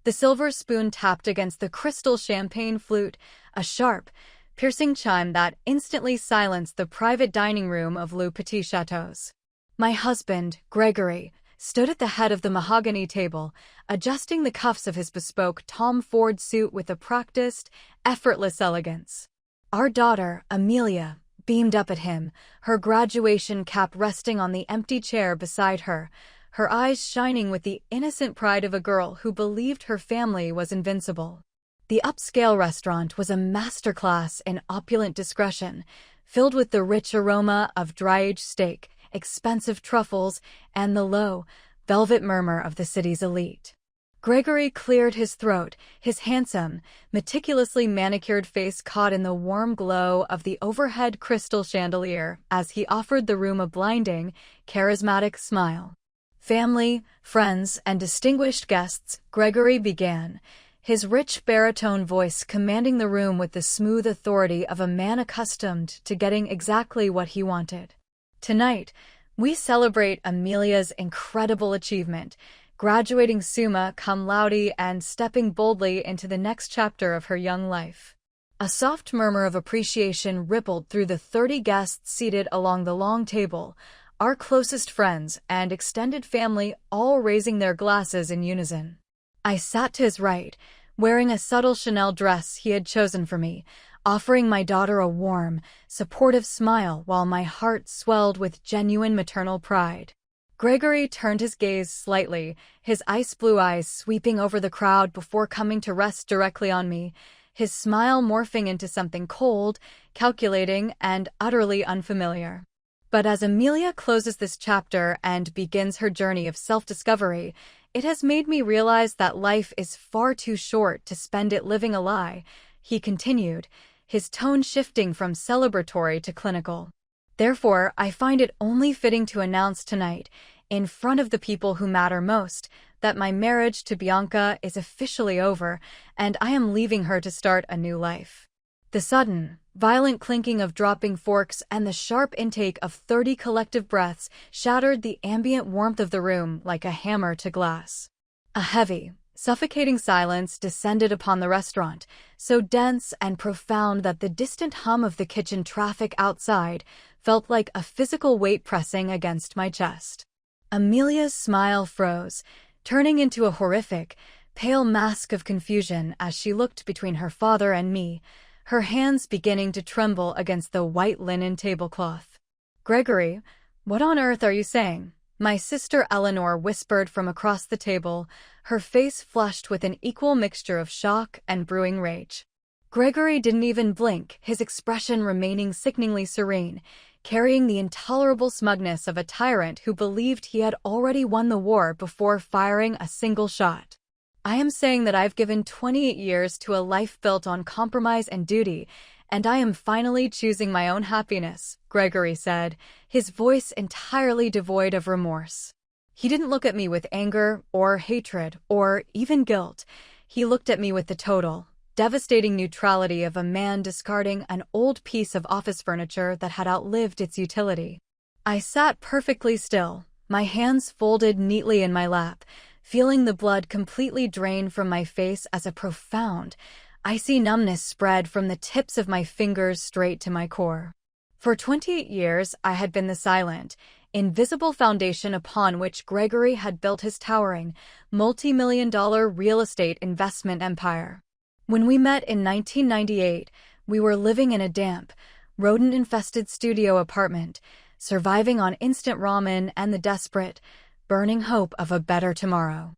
The silver spoon tapped against the crystal champagne flute, a sharp, piercing chime that instantly silenced the private dining room of Le Petit Chateau's. My husband, Gregory, stood at the head of the mahogany table, adjusting the cuffs of his bespoke Tom Ford suit with a practiced, effortless elegance. Our daughter, Amelia, beamed up at him, her graduation cap resting on the empty chair beside her, her eyes shining with the innocent pride of a girl who believed her family was invincible. The upscale restaurant was a masterclass in opulent discretion, filled with the rich aroma of dry-aged steak, expensive truffles, and the low, velvet murmur of the city's elite. Gregory cleared his throat, his handsome, meticulously manicured face caught in the warm glow of the overhead crystal chandelier as he offered the room a blinding, charismatic smile. Family, friends, and distinguished guests, Gregory began, his rich baritone voice commanding the room with the smooth authority of a man accustomed to getting exactly what he wanted. Tonight, we celebrate Amelia's incredible achievement, graduating summa cum laude and stepping boldly into the next chapter of her young life. A soft murmur of appreciation rippled through the 30 guests seated along the long table, our closest friends and extended family all raising their glasses in unison. I sat to his right, wearing a subtle Chanel dress he had chosen for me, offering my daughter a warm, supportive smile while my heart swelled with genuine maternal pride. Gregory turned his gaze slightly, his ice-blue eyes sweeping over the crowd before coming to rest directly on me, his smile morphing into something cold, calculating, and utterly unfamiliar. But as Amelia closes this chapter and begins her journey of self-discovery, it has made me realize that life is far too short to spend it living a lie, he continued, his tone shifting from celebratory to clinical. Therefore, I find it only fitting to announce tonight, in front of the people who matter most, that my marriage to Bianca is officially over, and I am leaving her to start a new life. The sudden, violent clinking of dropping forks and the sharp intake of 30 collective breaths shattered the ambient warmth of the room like a hammer to glass. A heavy, suffocating silence descended upon the restaurant, so dense and profound that the distant hum of the kitchen traffic outside felt like a physical weight pressing against my chest. Amelia's smile froze, turning into a horrific, pale mask of confusion as she looked between her father and me, her hands beginning to tremble against the white linen tablecloth. "Gregory, what on earth are you saying?" my sister Eleanor whispered from across the table, her face flushed with an equal mixture of shock and brewing rage. Gregory didn't even blink, his expression remaining sickeningly serene, carrying the intolerable smugness of a tyrant who believed he had already won the war before firing a single shot. "I am saying that I've given 28 years to a life built on compromise and duty, and I am finally choosing my own happiness," Gregory said, his voice entirely devoid of remorse. He didn't look at me with anger or hatred or even guilt. He looked at me with the total, devastating neutrality of a man discarding an old piece of office furniture that had outlived its utility. I sat perfectly still, my hands folded neatly in my lap, feeling the blood completely drain from my face as a profound, icy numbness spread from the tips of my fingers straight to my core. For 28 years, I had been the silent, invisible foundation upon which Gregory had built his towering, multi-million-dollar real estate investment empire. When we met in 1998, we were living in a damp, rodent-infested studio apartment, surviving on instant ramen and the desperate, burning hope of a better tomorrow.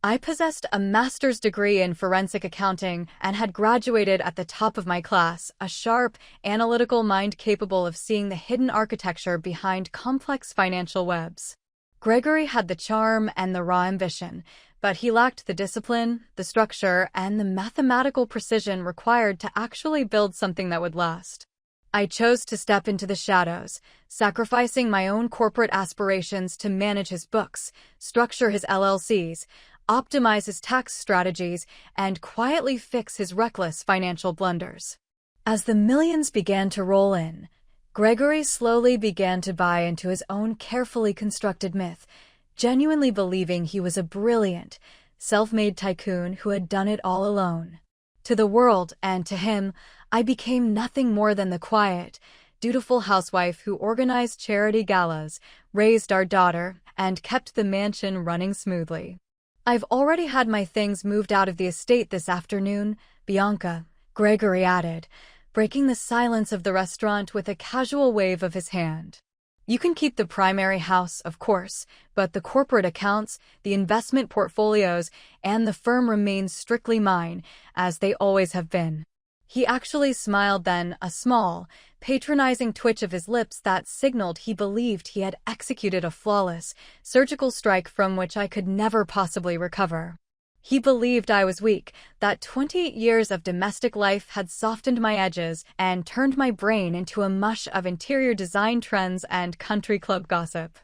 I possessed a master's degree in forensic accounting and had graduated at the top of my class, a sharp, analytical mind capable of seeing the hidden architecture behind complex financial webs. Gregory had the charm and the raw ambition, but he lacked the discipline, the structure, and the mathematical precision required to actually build something that would last. I chose to step into the shadows, sacrificing my own corporate aspirations to manage his books, structure his LLCs, optimize his tax strategies, and quietly fix his reckless financial blunders. As the millions began to roll in, Gregory slowly began to buy into his own carefully constructed myth, genuinely believing he was a brilliant, self-made tycoon who had done it all alone. To the world, and to him, I became nothing more than the quiet, dutiful housewife who organized charity galas, raised our daughter, and kept the mansion running smoothly. "I've already had my things moved out of the estate this afternoon, Bianca," Gregory added, breaking the silence of the restaurant with a casual wave of his hand. "You can keep the primary house, of course, but the corporate accounts, the investment portfolios, and the firm remain strictly mine, as they always have been." He actually smiled then, a small, patronizing twitch of his lips that signaled he believed he had executed a flawless, surgical strike from which I could never possibly recover. He believed I was weak, that 28 years of domestic life had softened my edges and turned my brain into a mush of interior design trends and country club gossip.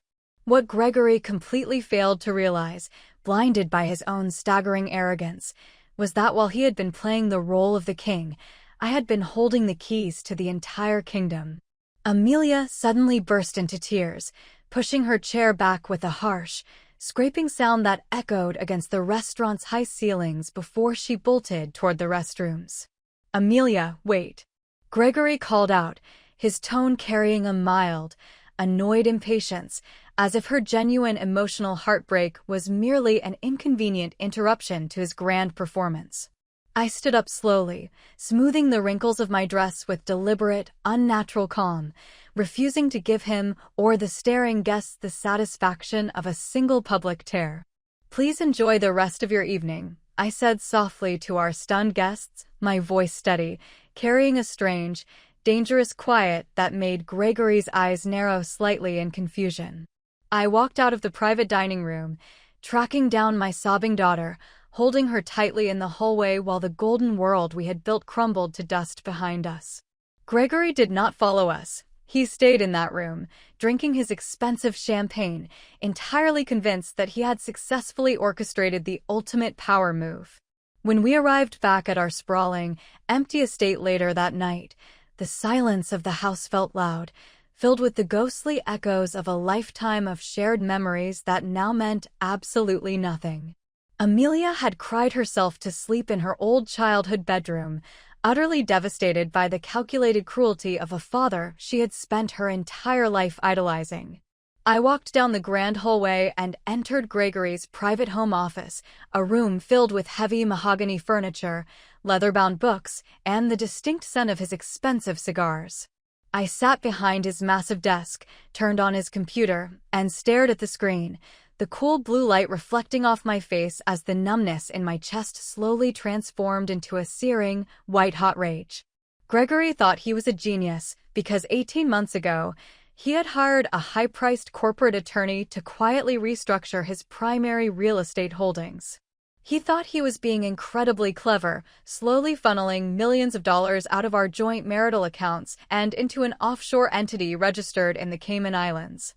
What Gregory completely failed to realize, blinded by his own staggering arrogance, was that while he had been playing the role of the king, I had been holding the keys to the entire kingdom. Amelia suddenly burst into tears, pushing her chair back with a harsh, scraping sound that echoed against the restaurant's high ceilings before she bolted toward the restrooms. "Amelia, wait," Gregory called out, his tone carrying a mild, annoyed impatience, as if her genuine emotional heartbreak was merely an inconvenient interruption to his grand performance. I stood up slowly, smoothing the wrinkles of my dress with deliberate, unnatural calm, refusing to give him or the staring guests the satisfaction of a single public tear. "Please enjoy the rest of your evening," I said softly to our stunned guests, my voice steady, carrying a strange, dangerous quiet that made Gregory's eyes narrow slightly in confusion. I walked out of the private dining room, tracking down my sobbing daughter, holding her tightly in the hallway while the golden world we had built crumbled to dust behind us. Gregory did not follow us. He stayed in that room, drinking his expensive champagne, entirely convinced that he had successfully orchestrated the ultimate power move. When we arrived back at our sprawling, empty estate later that night, the silence of the house felt loud, filled with the ghostly echoes of a lifetime of shared memories that now meant absolutely nothing. Amelia had cried herself to sleep in her old childhood bedroom, utterly devastated by the calculated cruelty of a father she had spent her entire life idolizing. I walked down the grand hallway and entered Gregory's private home office, a room filled with heavy mahogany furniture, leather-bound books, and the distinct scent of his expensive cigars. I sat behind his massive desk, turned on his computer, and stared at the screen, the cool blue light reflecting off my face as the numbness in my chest slowly transformed into a searing, white-hot rage. Gregory thought he was a genius because 18 months ago, he had hired a high-priced corporate attorney to quietly restructure his primary real estate holdings. He thought he was being incredibly clever, slowly funneling millions of dollars out of our joint marital accounts and into an offshore entity registered in the Cayman Islands.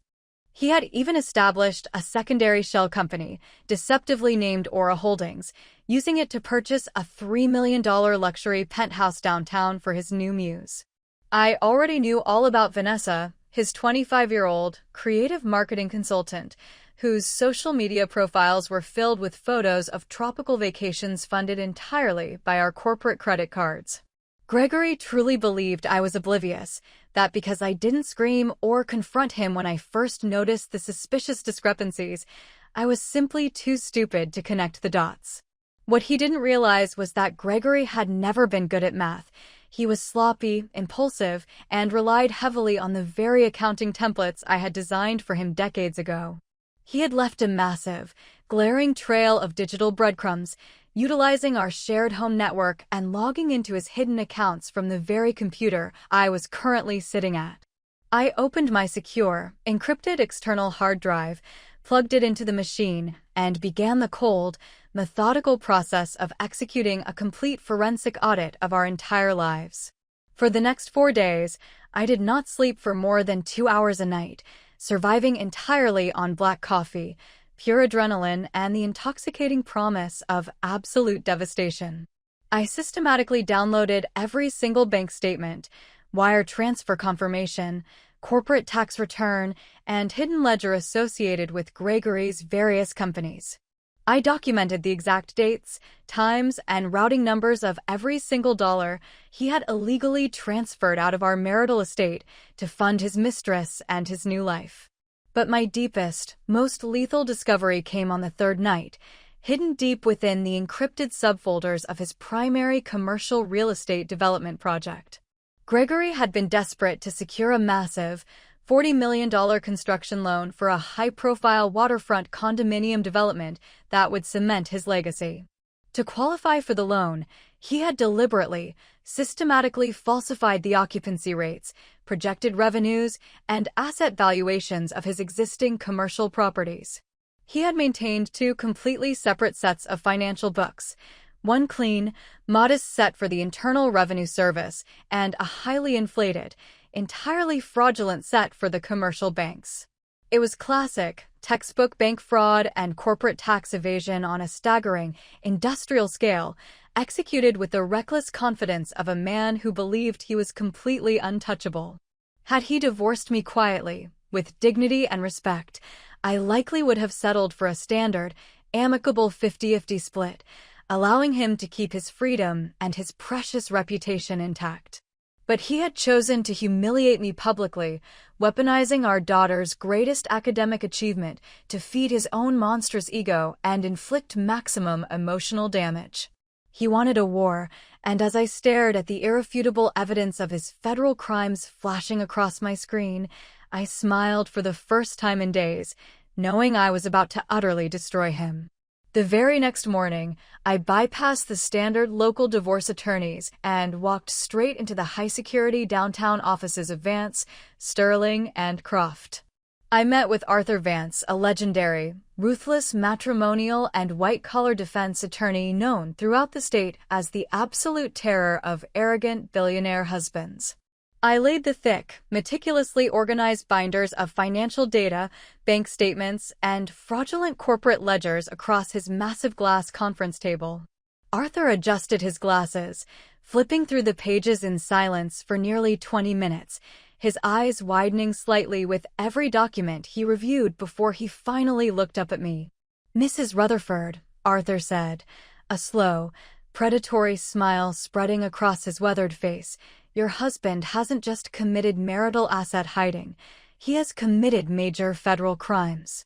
He had even established a secondary shell company, deceptively named Aura Holdings, using it to purchase a $3 million luxury penthouse downtown for his new muse. I already knew all about Vanessa, his 25-year-old, creative marketing consultant, whose social media profiles were filled with photos of tropical vacations funded entirely by our corporate credit cards. Gregory truly believed I was oblivious, that because I didn't scream or confront him when I first noticed the suspicious discrepancies, I was simply too stupid to connect the dots. What he didn't realize was that Gregory had never been good at math. He was sloppy, impulsive, and relied heavily on the very accounting templates I had designed for him decades ago. He had left a massive, glaring trail of digital breadcrumbs, utilizing our shared home network and logging into his hidden accounts from the very computer I was currently sitting at. I opened my secure, encrypted external hard drive, plugged it into the machine, and began the cold, methodical process of executing a complete forensic audit of our entire lives. For the next 4 days, I did not sleep for more than 2 hours a night, surviving entirely on black coffee, pure adrenaline, and the intoxicating promise of absolute devastation. I systematically downloaded every single bank statement, wire transfer confirmation, corporate tax return, and hidden ledger associated with Gregory's various companies. I documented the exact dates, times, and routing numbers of every single dollar he had illegally transferred out of our marital estate to fund his mistress and his new life. But my deepest, most lethal discovery came on the third night, hidden deep within the encrypted subfolders of his primary commercial real estate development project. Gregory had been desperate to secure a massive, $40 million construction loan for a high-profile waterfront condominium development that would cement his legacy. To qualify for the loan, he had deliberately, systematically falsified the occupancy rates, projected revenues, and asset valuations of his existing commercial properties. He had maintained two completely separate sets of financial books, one clean, modest set for the Internal Revenue Service and a highly inflated, entirely fraudulent set for the commercial banks. It was classic, textbook bank fraud and corporate tax evasion on a staggering, industrial scale, executed with the reckless confidence of a man who believed he was completely untouchable. Had he divorced me quietly, with dignity and respect, I likely would have settled for a standard, amicable 50-50 split, allowing him to keep his freedom and his precious reputation intact. But he had chosen to humiliate me publicly, weaponizing our daughter's greatest academic achievement to feed his own monstrous ego and inflict maximum emotional damage. He wanted a war, and as I stared at the irrefutable evidence of his federal crimes flashing across my screen, I smiled for the first time in days, knowing I was about to utterly destroy him. The very next morning, I bypassed the standard local divorce attorneys and walked straight into the high-security downtown offices of Vance, Sterling, and Croft. I met with Arthur Vance, a legendary, ruthless matrimonial and white-collar defense attorney known throughout the state as the absolute terror of arrogant billionaire husbands. I laid the thick, meticulously organized binders of financial data, bank statements, and fraudulent corporate ledgers across his massive glass conference table. Arthur adjusted his glasses, flipping through the pages in silence for nearly 20 minutes, his eyes widening slightly with every document he reviewed before he finally looked up at me. "Mrs. Rutherford," Arthur said, a slow, predatory smile spreading across his weathered face, "your husband hasn't just committed marital asset hiding, he has committed major federal crimes.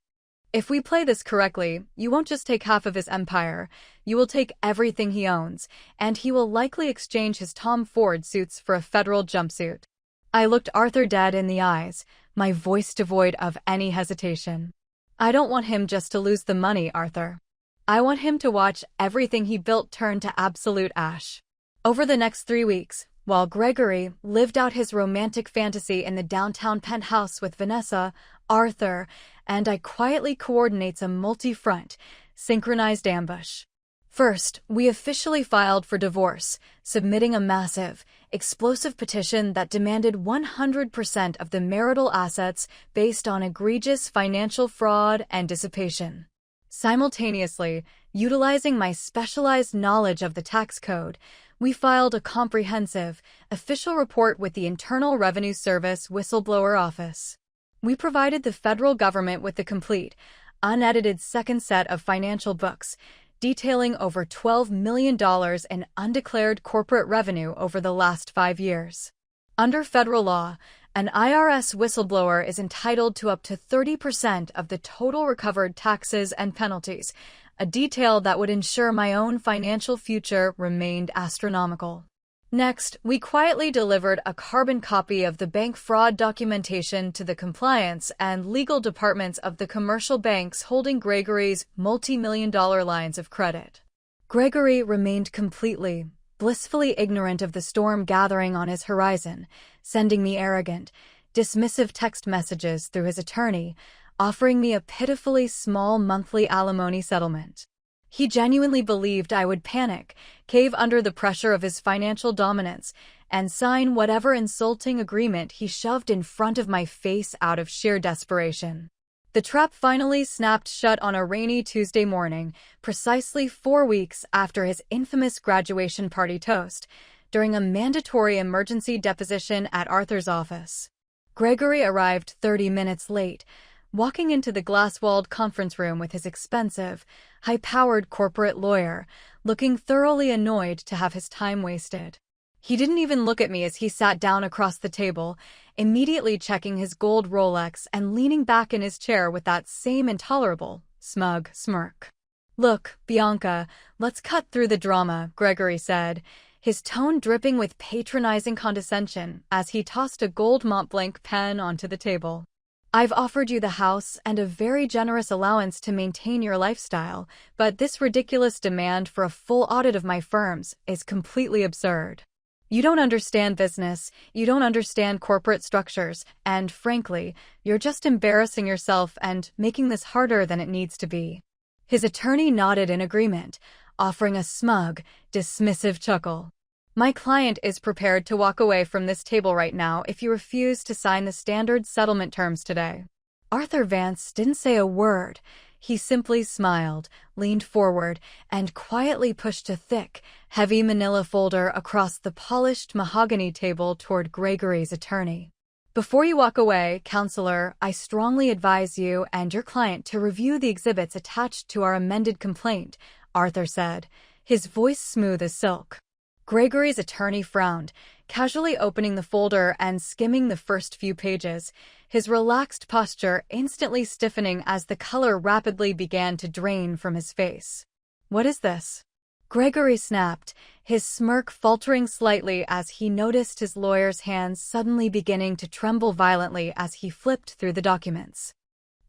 If we play this correctly, you won't just take half of his empire, you will take everything he owns, and he will likely exchange his Tom Ford suits for a federal jumpsuit." I looked Arthur dead in the eyes, my voice devoid of any hesitation. "I don't want him just to lose the money, Arthur. I want him to watch everything he built turn to absolute ash." Over the next 3 weeks, while Gregory lived out his romantic fantasy in the downtown penthouse with Vanessa, Arthur and I quietly coordinates a multi-front, synchronized ambush. First, we officially filed for divorce, submitting a massive, explosive petition that demanded 100% of the marital assets based on egregious financial fraud and dissipation. Simultaneously, utilizing my specialized knowledge of the tax code, we filed a comprehensive, official report with the Internal Revenue Service whistleblower office. We provided the federal government with the complete, unedited second set of financial books, detailing over $12 million in undeclared corporate revenue over the last 5 years. Under federal law, an IRS whistleblower is entitled to up to 30% of the total recovered taxes and penalties, a detail that would ensure my own financial future remained astronomical. Next, we quietly delivered a carbon copy of the bank fraud documentation to the compliance and legal departments of the commercial banks holding Gregory's multi-million-dollar lines of credit. Gregory remained completely, blissfully ignorant of the storm gathering on his horizon, sending me arrogant, dismissive text messages through his attorney, offering me a pitifully small monthly alimony settlement. He genuinely believed I would panic, cave under the pressure of his financial dominance, and sign whatever insulting agreement he shoved in front of my face out of sheer desperation. The trap finally snapped shut on a rainy Tuesday morning, precisely 4 weeks after his infamous graduation party toast, during a mandatory emergency deposition at Arthur's office. Gregory arrived 30 minutes late, walking into the glass-walled conference room with his expensive, high-powered corporate lawyer, looking thoroughly annoyed to have his time wasted. He didn't even look at me as he sat down across the table, immediately checking his gold Rolex and leaning back in his chair with that same intolerable, smug smirk. "Look, Bianca, let's cut through the drama," Gregory said, his tone dripping with patronizing condescension as he tossed a gold Montblanc pen onto the table. "I've offered you the house and a very generous allowance to maintain your lifestyle, but this ridiculous demand for a full audit of my firms is completely absurd. You don't understand business, you don't understand corporate structures, and frankly, you're just embarrassing yourself and making this harder than it needs to be." His attorney nodded in agreement, offering a smug, dismissive chuckle. "My client is prepared to walk away from this table right now if you refuse to sign the standard settlement terms today." Arthur Vance didn't say a word. He simply smiled, leaned forward, and quietly pushed a thick, heavy manila folder across the polished mahogany table toward Gregory's attorney. "Before you walk away, counselor, I strongly advise you and your client to review the exhibits attached to our amended complaint," Arthur said, his voice smooth as silk. Gregory's attorney frowned, casually opening the folder and skimming the first few pages, his relaxed posture instantly stiffening as the color rapidly began to drain from his face. "What is this?" Gregory snapped, his smirk faltering slightly as he noticed his lawyer's hands suddenly beginning to tremble violently as he flipped through the documents.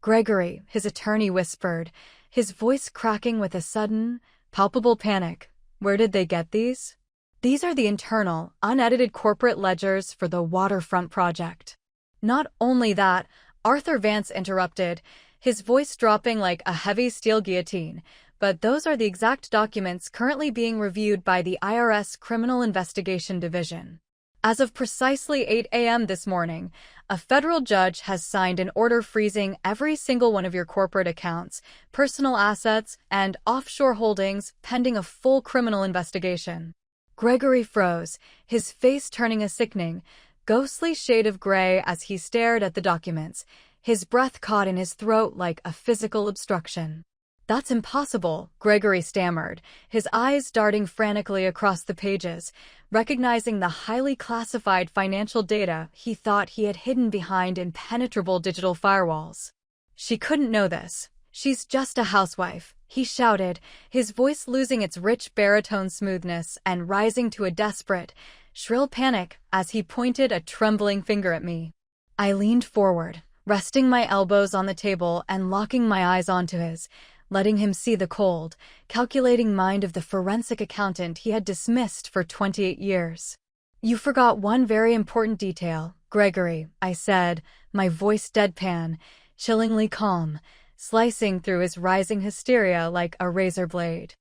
"Gregory," his attorney whispered, his voice cracking with a sudden, palpable panic, "where did they get these?" "These are the internal, unedited corporate ledgers for the waterfront project." "Not only that," Arthur Vance interrupted, his voice dropping like a heavy steel guillotine, "but those are the exact documents currently being reviewed by the IRS Criminal Investigation Division. As of precisely 8 a.m. this morning, a federal judge has signed an order freezing every single one of your corporate accounts, personal assets, and offshore holdings pending a full criminal investigation." Gregory froze, his face turning a sickening, ghostly shade of gray as he stared at the documents, his breath caught in his throat like a physical obstruction. "That's impossible," Gregory stammered, his eyes darting frantically across the pages, recognizing the highly classified financial data he thought he had hidden behind impenetrable digital firewalls. "She couldn't know this. She's just a housewife," he shouted, his voice losing its rich baritone smoothness and rising to a desperate, shrill panic as he pointed a trembling finger at me. I leaned forward, resting my elbows on the table and locking my eyes onto his, letting him see the cold, calculating mind of the forensic accountant he had dismissed for 28 years. "You forgot one very important detail, Gregory," I said, my voice deadpan, chillingly calm, slicing through his rising hysteria like a razor blade.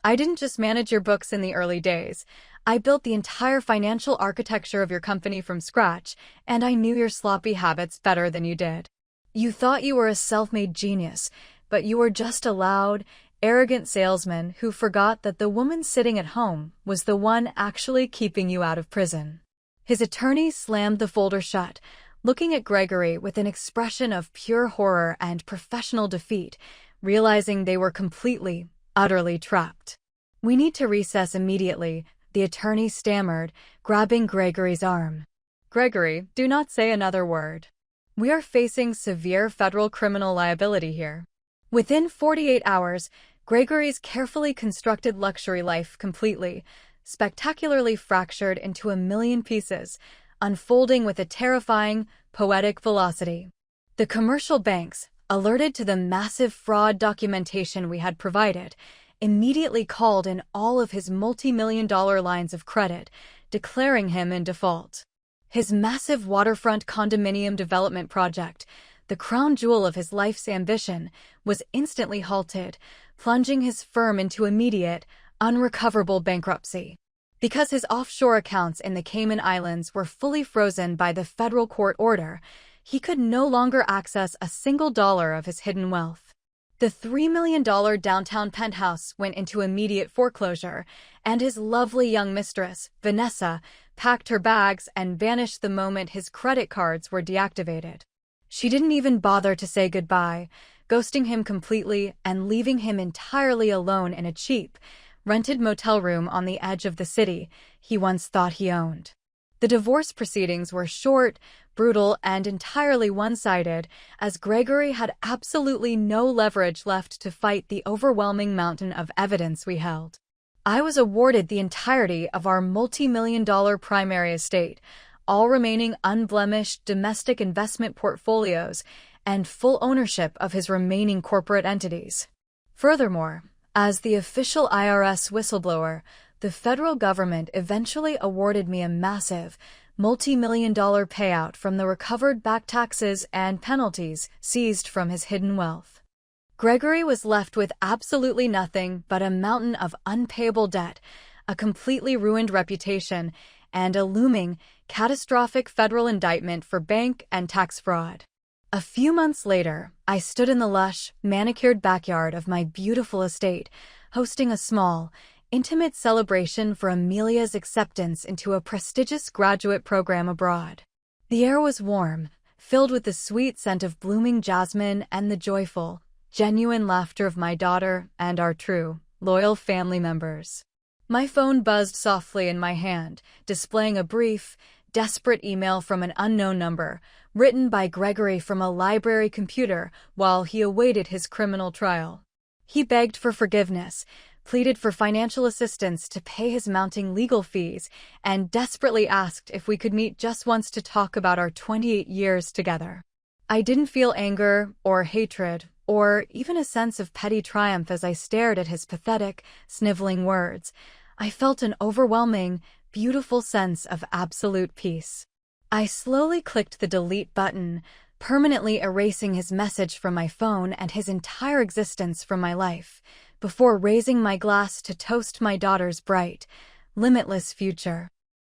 "I didn't just manage your books in the early days. I built the entire financial architecture of your company from scratch, and I knew your sloppy habits better than you did. You thought you were a self-made genius, but you were just a loud, arrogant salesman who forgot that the woman sitting at home was the one actually keeping you out of prison." His attorney slammed the folder shut, looking at Gregory with an expression of pure horror and professional defeat, realizing they were completely, utterly trapped. "We need to recess immediately," the attorney stammered, grabbing Gregory's arm. "Gregory, do not say another word. We are facing severe federal criminal liability here." Within 48 hours, Gregory's carefully constructed luxury life completely, spectacularly fractured into a million pieces, unfolding with a terrifying, poetic velocity. The commercial banks, alerted to the massive fraud documentation we had provided, immediately called in all of his multi-million-dollar lines of credit, declaring him in default. His massive waterfront condominium development project, the crown jewel of his life's ambition, was instantly halted, plunging his firm into immediate, unrecoverable bankruptcy. Because his offshore accounts in the Cayman Islands were fully frozen by the federal court order, he could no longer access a single dollar of his hidden wealth. The $3 million downtown penthouse went into immediate foreclosure, and his lovely young mistress, Vanessa, packed her bags and vanished the moment his credit cards were deactivated. She didn't even bother to say goodbye, ghosting him completely and leaving him entirely alone in a cheap, rented motel room on the edge of the city he once thought he owned. The divorce proceedings were short, brutal, and entirely one-sided, as Gregory had absolutely no leverage left to fight the overwhelming mountain of evidence we held. I was awarded the entirety of our multi-million-dollar primary estate, all remaining unblemished domestic investment portfolios, and full ownership of his remaining corporate entities. Furthermore, as the official IRS whistleblower, the federal government eventually awarded me a massive, multi-million-dollar payout from the recovered back taxes and penalties seized from his hidden wealth. Gregory was left with absolutely nothing but a mountain of unpayable debt, a completely ruined reputation, and a looming, catastrophic federal indictment for bank and tax fraud. A few months later, I stood in the lush, manicured backyard of my beautiful estate, hosting a small, intimate celebration for Amelia's acceptance into a prestigious graduate program abroad. The air was warm, filled with the sweet scent of blooming jasmine and the joyful, genuine laughter of my daughter and our true, loyal family members. My phone buzzed softly in my hand, displaying a brief, desperate email from an unknown number, written by Gregory from a library computer while he awaited his criminal trial. He begged for forgiveness, pleaded for financial assistance to pay his mounting legal fees, and desperately asked if we could meet just once to talk about our 28 years together. I didn't feel anger or hatred or even a sense of petty triumph as I stared at his pathetic, sniveling words. I felt an overwhelming, beautiful sense of absolute peace. I slowly clicked the delete button, permanently erasing his message from my phone and his entire existence from my life, before raising my glass to toast my daughter's bright, limitless future.